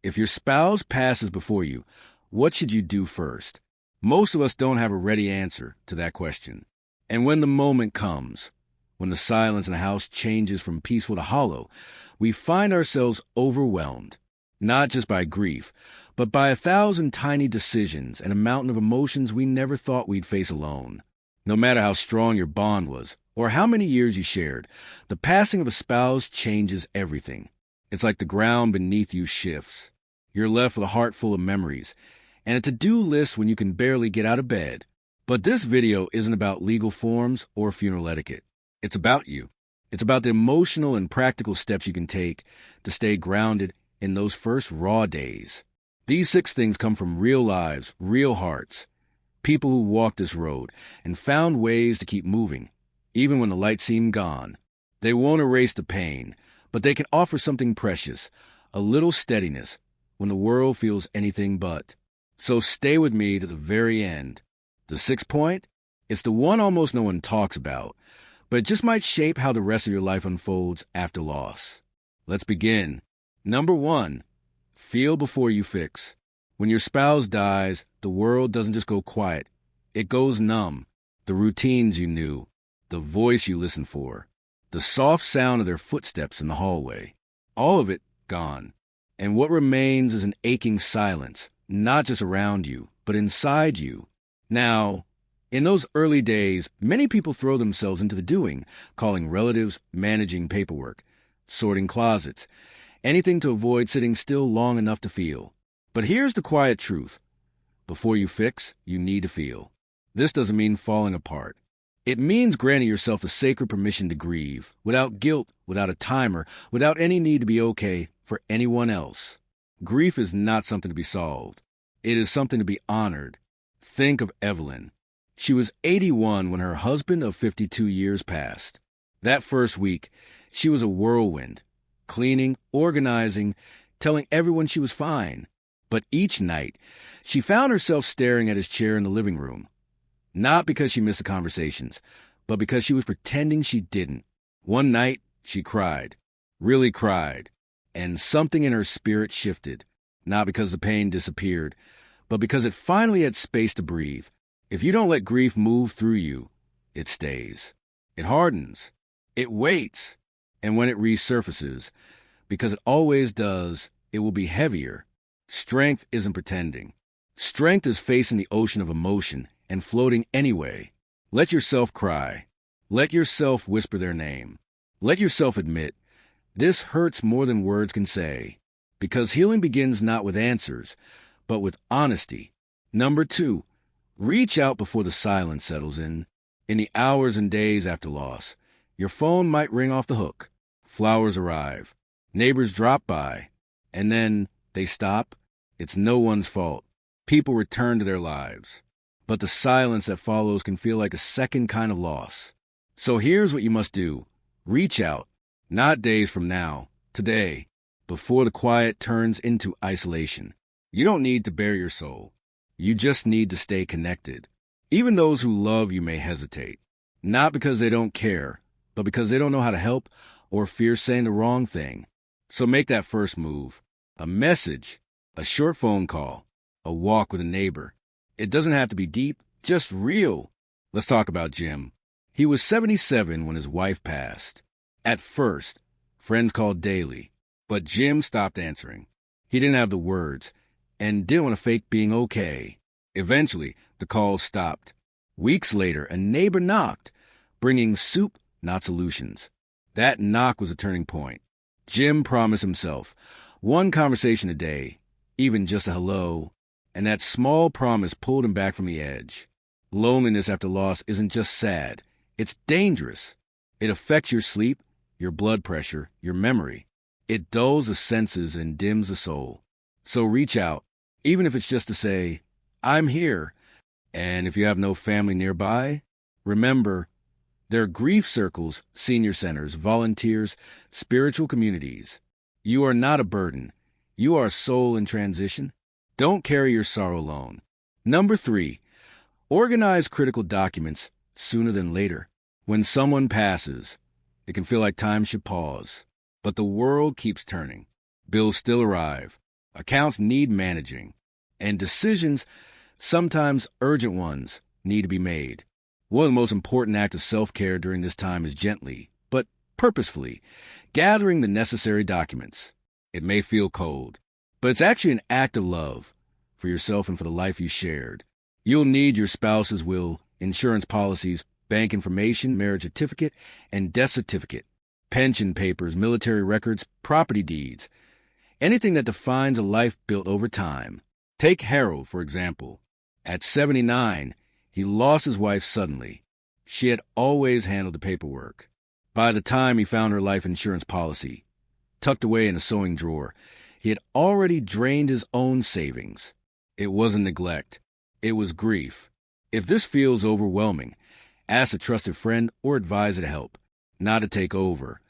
If your spouse passes before you, what should you do first? Most of us don't have a ready answer to that question. And when the moment comes, when the silence in the house changes from peaceful to hollow, we find ourselves overwhelmed, not just by grief, but by 1,000 tiny decisions and a mountain of emotions we never thought we'd face alone. No matter how strong your bond was, or how many years you shared, the passing of a spouse changes everything. It's like the ground beneath you shifts. You're left with a heart full of memories, and a to-do list when you can barely get out of bed. But this video isn't about legal forms or funeral etiquette. It's about you. It's about the emotional and practical steps you can take to stay grounded in those first raw days. These 6 things come from real lives, real hearts, people who walked this road and found ways to keep moving, even when the light seemed gone. They won't erase the pain, but they can offer something precious, a little steadiness, when the world feels anything but. So stay with me to the very end. The 6th point? It's the one almost no one talks about, but it just might shape how the rest of your life unfolds after loss. Let's begin. Number 1, feel before you fix. When your spouse dies, the world doesn't just go quiet. It goes numb. The routines you knew, the voice you listened for, the soft sound of their footsteps in the hallway, all of it gone. And what remains is an aching silence, not just around you, but inside you. Now, in those early days, many people throw themselves into the doing, calling relatives, managing paperwork, sorting closets, anything to avoid sitting still long enough to feel. But here's the quiet truth. Before you fix, you need to feel. This doesn't mean falling apart. It means granting yourself the sacred permission to grieve, without guilt, without a timer, without any need to be okay for anyone else. Grief is not something to be solved. It is something to be honored. Think of Evelyn. She was 81 when her husband of 52 years passed. That first week, she was a whirlwind, cleaning, organizing, telling everyone she was fine. But each night, she found herself staring at his chair in the living room. Not because she missed the conversations, but because she was pretending she didn't. One night, she cried, really cried, and something in her spirit shifted, not because the pain disappeared, but because it finally had space to breathe. If you don't let grief move through you, it stays. It hardens. It waits. And when it resurfaces, because it always does, it will be heavier. Strength isn't pretending. Strength is facing the ocean of emotion and floating anyway. Let yourself cry. Let yourself whisper their name. Let yourself admit, this hurts more than words can say. Because healing begins not with answers, but with honesty. Number 2, reach out before the silence settles in. In the hours and days after loss, your phone might ring off the hook. Flowers arrive. Neighbors drop by. And then they stop. It's no one's fault. People return to their lives. But the silence that follows can feel like a second kind of loss. So here's what you must do. Reach out. Not days from now. Today. Before the quiet turns into isolation. You don't need to bare your soul. You just need to stay connected. Even those who love you may hesitate. Not because they don't care, but because they don't know how to help or fear saying the wrong thing. So make that first move. A message. A short phone call. A walk with a neighbor. It doesn't have to be deep, just real. Let's talk about Jim. He was 77 when his wife passed. At first, friends called daily, but Jim stopped answering. He didn't have the words and didn't want to fake being okay. Eventually, the calls stopped. Weeks later, a neighbor knocked, bringing soup, not solutions. That knock was a turning point. Jim promised himself one conversation a day, even just a hello, and that small promise pulled him back from the edge. Loneliness after loss isn't just sad. It's dangerous. It affects your sleep, your blood pressure, your memory. It dulls the senses and dims the soul. So reach out, even if it's just to say, I'm here. And if you have no family nearby, remember, there are grief circles, senior centers, volunteers, spiritual communities. You are not a burden. You are a soul in transition. Don't carry your sorrow alone. Number 3, organize critical documents sooner than later. When someone passes, it can feel like time should pause. But the world keeps turning. Bills still arrive. Accounts need managing. And decisions, sometimes urgent ones, need to be made. One of the most important acts of self-care during this time is gently, but purposefully, gathering the necessary documents. It may feel cold, but it's actually an act of love for yourself and for the life you shared. You'll need your spouse's will, insurance policies, bank information, marriage certificate, and death certificate, pension papers, military records, property deeds, anything that defines a life built over time. Take Harold, for example. At 79, he lost his wife suddenly. She had always handled the paperwork. By the time he found her life insurance policy, tucked away in a sewing drawer, he had already drained his own savings. It wasn't neglect. It was grief. If this feels overwhelming, ask a trusted friend or advisor to help, not to take over,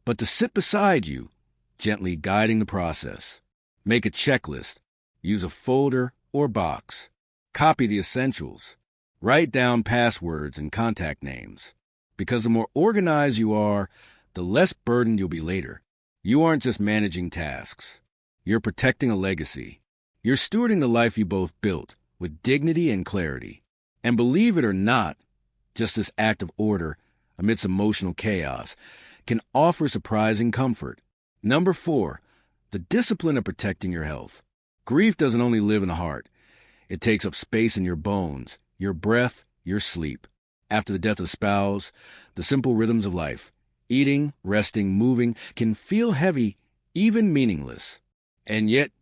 but to sit beside you, gently guiding the process. Make a checklist. Use a folder or box. Copy the essentials. Write down passwords and contact names. Because the more organized you are, the less burdened you'll be later. You aren't just managing tasks. You're protecting a legacy. You're stewarding the life you both built with dignity and clarity. And believe it or not, just this act of order amidst emotional chaos can offer surprising comfort. Number 4, the discipline of protecting your health. Grief doesn't only live in the heart. It takes up space in your bones, your breath, your sleep. After the death of a spouse, the simple rhythms of life, eating, resting, moving, can feel heavy, even meaningless. And yet,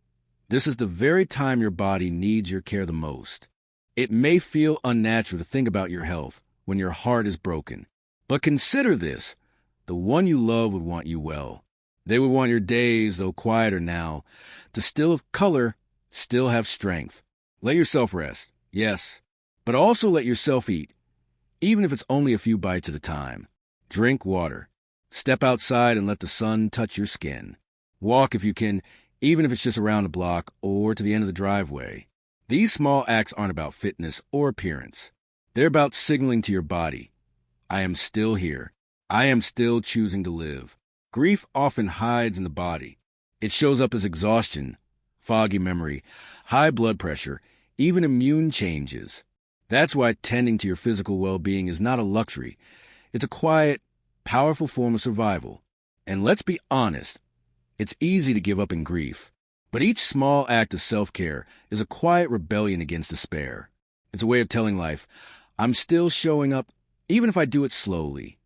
this is the very time your body needs your care the most. It may feel unnatural to think about your health when your heart is broken. But consider this, the one you love would want you well. They would want your days, though quieter now, to still have color, still have strength. Let yourself rest, yes, but also let yourself eat, even if it's only a few bites at a time. Drink water. Step outside and let the sun touch your skin. Walk if you can, even if it's just around the block or to the end of the driveway. These small acts aren't about fitness or appearance. They're about signaling to your body, I am still here. I am still choosing to live. Grief often hides in the body. It shows up as exhaustion, foggy memory, high blood pressure, even immune changes. That's why tending to your physical well-being is not a luxury. It's a quiet, powerful form of survival. And let's be honest, it's easy to give up in grief. But each small act of self-care is a quiet rebellion against despair. It's a way of telling life, I'm still showing up, even if I do it slowly.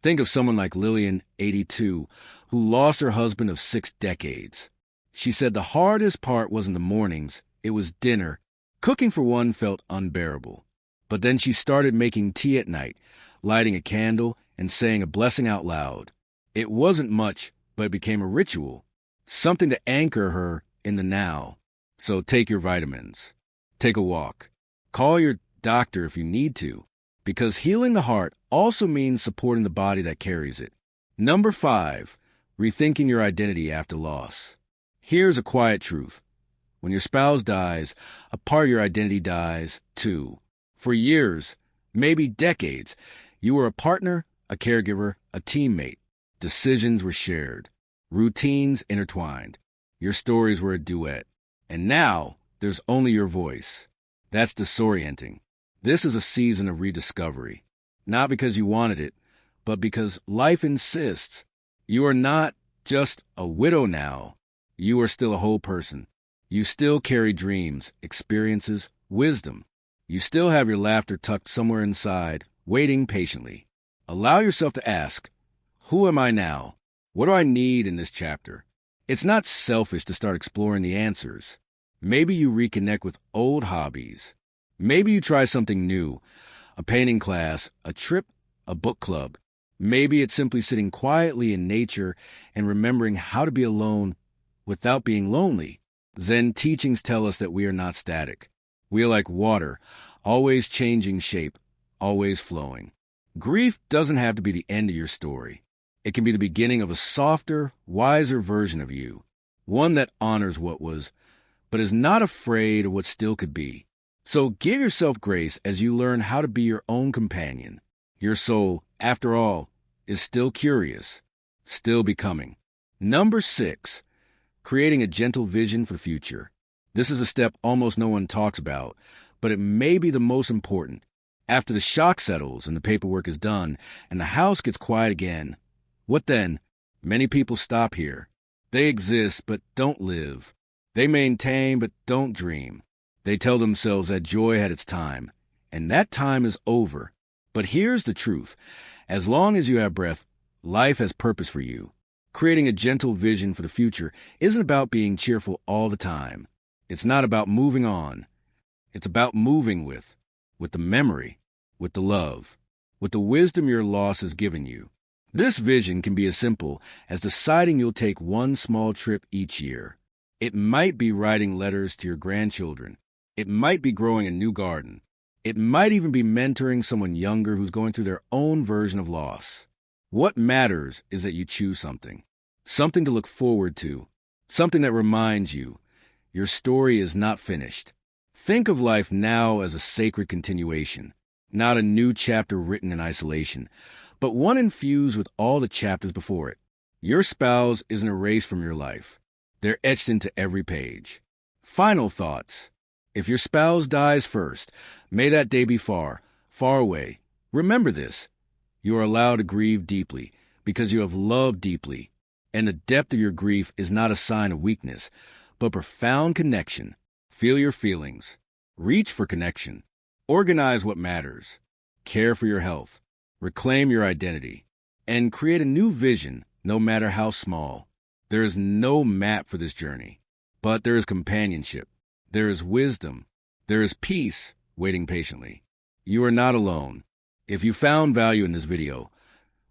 Think of someone like Lillian, 82, who lost her husband of 6 decades. She said the hardest part wasn't the mornings, it was dinner. Cooking for one felt unbearable. But then she started making tea at night, lighting a candle, and saying a blessing out loud. It wasn't much, but it became a ritual, something to anchor her in the now. So take your vitamins. Take a walk. Call your doctor if you need to, because healing the heart also means supporting the body that carries it. Number 5, rethinking your identity after loss. Here's a quiet truth. When your spouse dies, a part of your identity dies, too. For years, maybe decades, you were a partner, a caregiver, a teammate. Decisions were shared. Routines intertwined. Your stories were a duet. And now, there's only your voice. That's disorienting. This is a season of rediscovery. Not because you wanted it, but because life insists. You are not just a widow now. You are still a whole person. You still carry dreams, experiences, wisdom. You still have your laughter tucked somewhere inside, waiting patiently. Allow yourself to ask, who am I now? What do I need in this chapter? It's not selfish to start exploring the answers. Maybe you reconnect with old hobbies. Maybe you try something new, a painting class, a trip, a book club. Maybe it's simply sitting quietly in nature and remembering how to be alone without being lonely. Zen teachings tell us that we are not static. We are like water, always changing shape, always flowing. Grief doesn't have to be the end of your story. It can be the beginning of a softer, wiser version of you, one that honors what was, but is not afraid of what still could be. So give yourself grace as you learn how to be your own companion. Your soul, after all, is still curious, still becoming. Number 6, creating a gentle vision for the future. This is a step almost no one talks about, but it may be the most important. After the shock settles and the paperwork is done and the house gets quiet again, what then? Many people stop here. They exist but don't live. They maintain but don't dream. They tell themselves that joy had its time, and that time is over. But here's the truth. As long as you have breath, life has purpose for you. Creating a gentle vision for the future isn't about being cheerful all the time. It's not about moving on. It's about moving with the memory, with the love, with the wisdom your loss has given you. This vision can be as simple as deciding you'll take one small trip each year. It might be writing letters to your grandchildren. It might be growing a new garden. It might even be mentoring someone younger who's going through their own version of loss. What matters is that you choose something to look forward to, something that reminds you your story is not finished. Think of life now as a sacred continuation, not a new chapter written in isolation, but one infused with all the chapters before it. Your spouse isn't erased from your life. They're etched into every page. Final thoughts. If your spouse dies first, may that day be far, far away. Remember this. You are allowed to grieve deeply because you have loved deeply, and the depth of your grief is not a sign of weakness, but profound connection. Feel your feelings. Reach for connection. Organize what matters. Care for your health. Reclaim your identity. And create a new vision, no matter how small. There is no map for this journey, but there is companionship. There is wisdom. There is peace waiting patiently. You are not alone. If you found value in this video,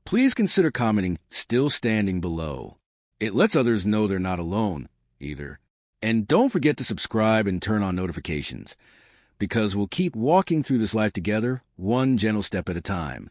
please consider commenting "still standing" below. It lets others know they're not alone either. And don't forget to subscribe and turn on notifications, because we'll keep walking through this life together, one gentle step at a time.